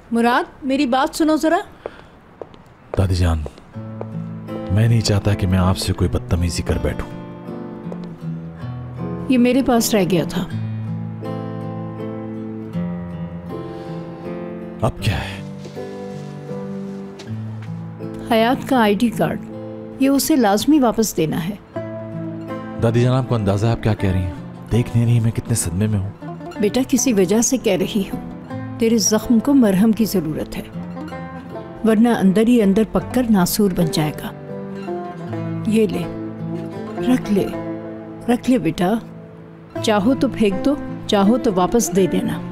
मुराद, मेरी बात सुनो जरा। दादी जान, मैं नहीं चाहता कि मैं आपसे कोई बदतमीजी कर बैठूं। ये मेरे पास रह गया था। अब क्या है? हयात का आईडी कार्ड, ये उसे लाजमी वापस देना है। दादी जान, आपको अंदाजा है आप क्या कह रही हैं? देख नहीं रही मैं कितने सदमे में हूं। बेटा, किसी वजह से कह रही हूँ। तेरे जख्म को मरहम की जरूरत है, वरना अंदर ही अंदर पककर नासूर बन जाएगा। ये ले, रख ले बेटा। चाहो तो फेंक दो, चाहो तो वापस दे देना।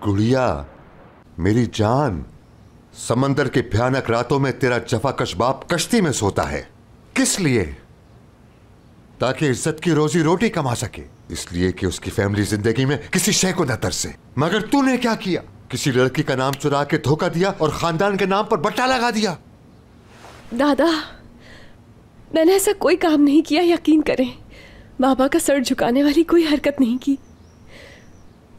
गुड़िया, मेरी जान, समंदर की भयानक रातों में तेरा जफाकश बाप कश्ती में सोता है। किस लिए? ताकि इज्जत की रोजी रोटी कमा सके, इसलिए कि उसकी फैमिली जिंदगी में किसी शय को न तरसे। मगर तूने क्या किया? किसी लड़की का नाम चुरा के धोखा दिया और खानदान के नाम पर बट्टा लगा दिया। दादा, मैंने ऐसा कोई काम नहीं किया, यकीन करें। बाबा का सर झुकाने वाली कोई हरकत नहीं की।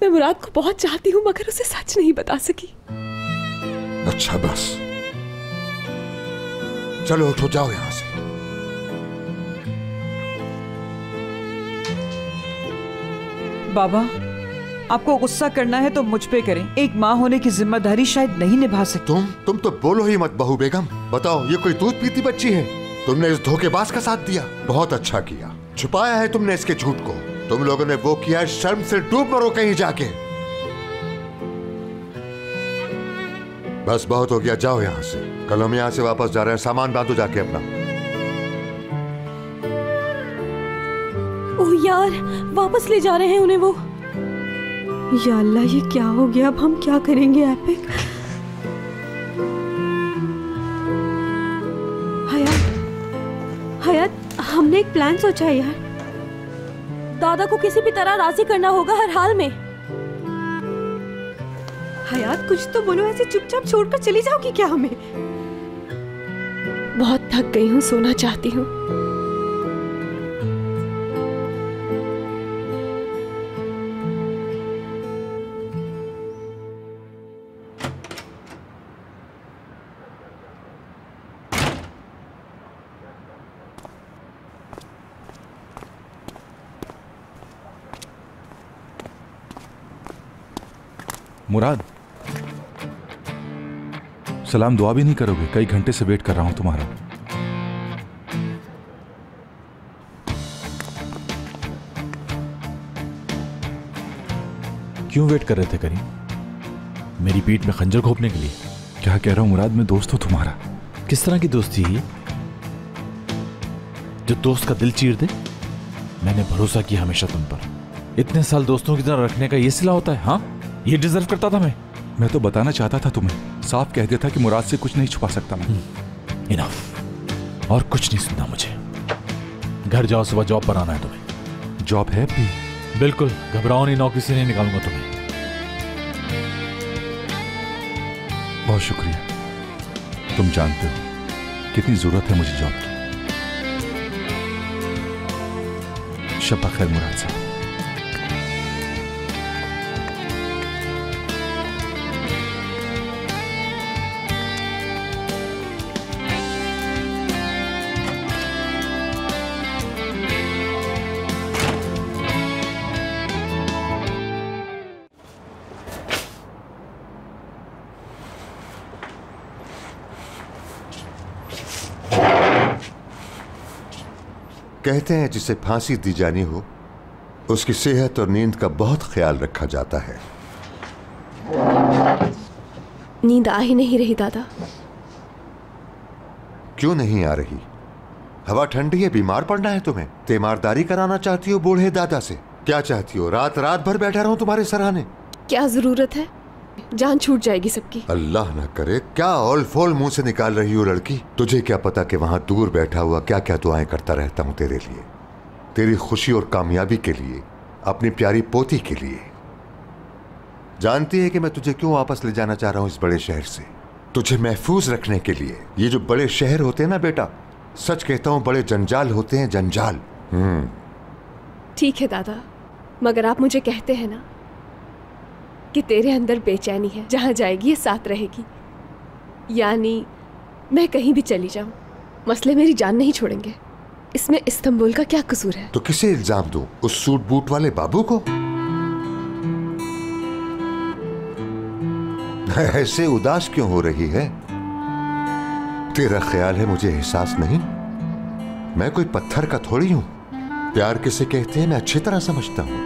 मैं मुराद को बहुत चाहती हूँ, मगर उसे सच नहीं बता सकी। अच्छा बस, चलो उठो, जाओ यहां से। बाबा, आपको गुस्सा करना है तो मुझ पे करें। एक माँ होने की जिम्मेदारी शायद नहीं निभा सकती। तुम तो बोलो ही मत बहू बेगम। बताओ, ये कोई दूध पीती बच्ची है? तुमने इस धोखेबाज का साथ दिया। बहुत अच्छा किया, छुपाया है तुमने इसके झूठ को। तुम लोगों ने वो किया, शर्म से डूब मरो कहीं जाके। बस बहुत हो गया, जाओ यहां से। कल हम यहां से वापस जा रहे हैं, सामान बांधो जाके अपना। ओह यार, वापस ले जा रहे हैं उन्हें वो। या अल्लाह, ये क्या हो गया? अब हम क्या करेंगे? एपिक, हयात, हमने एक प्लान सोचा है यार। दादा को किसी भी तरह राजी करना होगा, हर हाल में। हयात, कुछ तो बोलो, ऐसे चुपचाप छोड़कर चली जाओगी क्या हमें? बहुत थक गई हूँ, सोना चाहती हूँ। मुराद, सलाम दुआ भी नहीं करोगे? कई घंटे से वेट कर रहा हूं तुम्हारा। क्यों वेट कर रहे थे करीम? मेरी पीठ में खंजर घोंपने के लिए? क्या कह रहा हूं मुराद, मैं दोस्त हूं तुम्हारा। किस तरह की दोस्ती है जो दोस्त का दिल चीर दे? मैंने भरोसा किया हमेशा तुम पर। इतने साल दोस्तों की तरह रखने का ये सिला होता है? हाँ, ये डिजर्व करता था मैं तो बताना चाहता था तुम्हें, साफ कह देता कि मुराद से कुछ नहीं छुपा सकता मैं। इनफ, और कुछ नहीं सुनना मुझे। घर जाओ, सुबह जॉब पर आना है तुम्हें। जॉब है भी? बिल्कुल, घबराओ नहीं, नौकरी से नहीं निकालूंगा तुम्हें। बहुत शुक्रिया। तुम जानते हो कितनी जरूरत है मुझे जॉब की। शब्बा खैर मुराद साहब। कहते हैं जिसे फांसी दी जानी हो उसकी सेहत और नींद का बहुत ख्याल रखा जाता है। नींद आ ही नहीं रही दादा। क्यों नहीं आ रही? हवा ठंडी है, बीमार पड़ना है तुम्हें? तीमारदारी कराना चाहती हो बूढ़े दादा से? क्या चाहती हो, रात रात भर बैठा रहूं तुम्हारे सराहने? क्या जरूरत है, जान छूट जाएगी सबकी। अल्लाह ना करे, क्या ओल फोल मुंह से निकाल रही हो लड़की? तुझे क्या पता कि वहां दूर बैठा हुआ क्या क्या दुआएं करता रहता हूं तेरे लिए, तेरी खुशी और कामयाबी के लिए, अपनी प्यारी पोती के लिए। जानती है कि मैं तुझे क्यों वापस ले जाना चाह रहा हूं इस बड़े शहर से? तुझे महफूज रखने के लिए। ये जो बड़े शहर होते हैं ना बेटा, सच कहता हूं बड़े जंजाल होते हैं, जंजाल। ठीक है दादा, मगर आप मुझे कहते हैं ना कि तेरे अंदर बेचैनी है, जहां जाएगी ये साथ रहेगी। यानी मैं कहीं भी चली जाऊं, मसले मेरी जान नहीं छोड़ेंगे। इसमें इस्तांबुल का क्या कसूर है? तो किसे इल्जाम दूं? उस सूट बूट वाले बाबू को? ऐसे उदास क्यों हो रही है? तेरा ख्याल है मुझे एहसास नहीं? मैं कोई पत्थर का थोड़ी हूं। प्यार किसे कहते हैं मैं अच्छी तरह समझता हूं।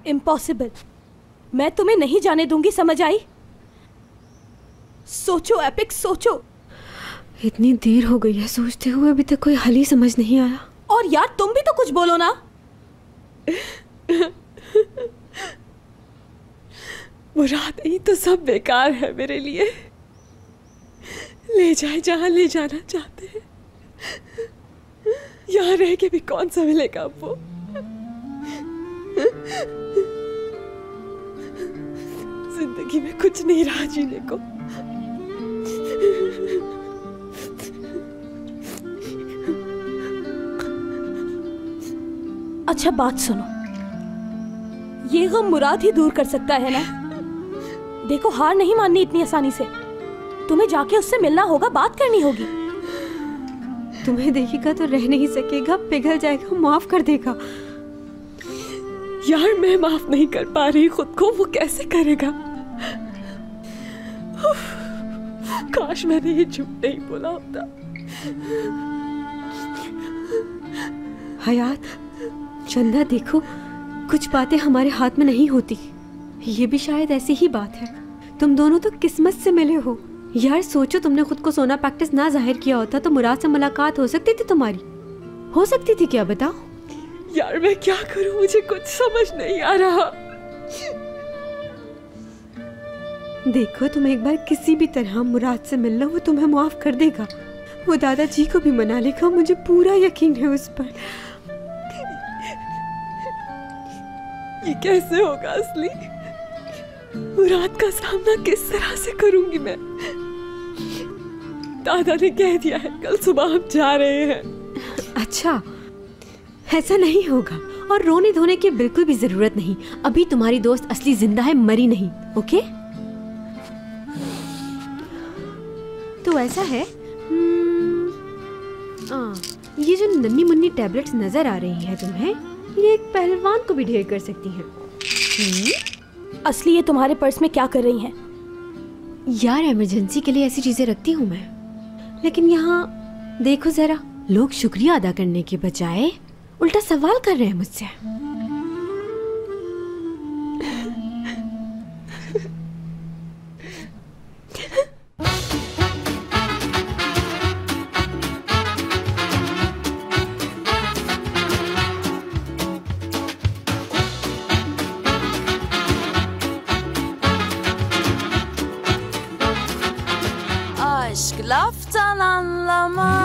इम्पॉसिबल, मैं तुम्हें नहीं जाने दूंगी, समझ आई? सोचो एपिक, सोचो। इतनी देर हो गई है सोचते हुए, अभी तक कोई हल ही समझ नहीं आया। और यार तुम भी तो कुछ बोलो ना। मुराद, ही तो सब बेकार है मेरे लिए। ले जाए जहां ले जाना चाहते हैं, यहाँ रह के भी कौन सा मिलेगा वो। जिंदगी में कुछ नहीं रहा जीने को। अच्छा बात सुनो, ये गम मुराद ही दूर कर सकता है ना। देखो, हार नहीं माननी इतनी आसानी से। तुम्हें जाके उससे मिलना होगा, बात करनी होगी। तुम्हें देखेगा तो रह नहीं सकेगा, पिघल जाएगा, माफ कर देगा। यार मैं माफ नहीं कर पा रही खुद को, वो कैसे करेगा? काश मैंने ये झूठ नहीं बोला होता। हयात, चंदा देखो, कुछ बातें हमारे हाथ में नहीं होती। ये भी शायद ऐसी ही बात है। तुम दोनों तो किस्मत से मिले हो। यार सोचो, तुमने खुद को सोना प्रैक्टिस ना जाहिर किया होता तो मुराद से मुलाकात हो सकती थी तुम्हारी। हो सकती थी क्या, बताओ? यार मैं क्या करूं, मुझे कुछ समझ नहीं आ रहा। देखो, तुम एक बार किसी भी तरह मुराद से मिल लो, वो तुम्हें माफ कर देगा। वो दादाजी को भी मना लेगा, मुझे पूरा यकीन है उस पर। ये कैसे होगा असली? मुराद का सामना किस तरह से करूंगी मैं? दादा ने कह दिया है कल सुबह हम जा रहे हैं। अच्छा, ऐसा नहीं होगा, और रोने धोने की बिल्कुल भी जरूरत नहीं। अभी तुम्हारी दोस्त असली जिंदा है, मरी नहीं। ओके? तो ऐसा है, ये जो नन्ही मुन्नी टैबलेट्स नजर आ रही है तुम्हें, ये एक पहलवान को भी ढेर कर सकती हैं। असली ये तुम्हारे पर्स में क्या कर रही हैं? यार इमरजेंसी के लिए ऐसी चीजें रखती हूँ मैं। लेकिन यहाँ देखो जरा, लोग शुक्रिया अदा करने के बजाय उल्टा सवाल कर रहे हैं मुझसे। Aşk laftan anlamaz.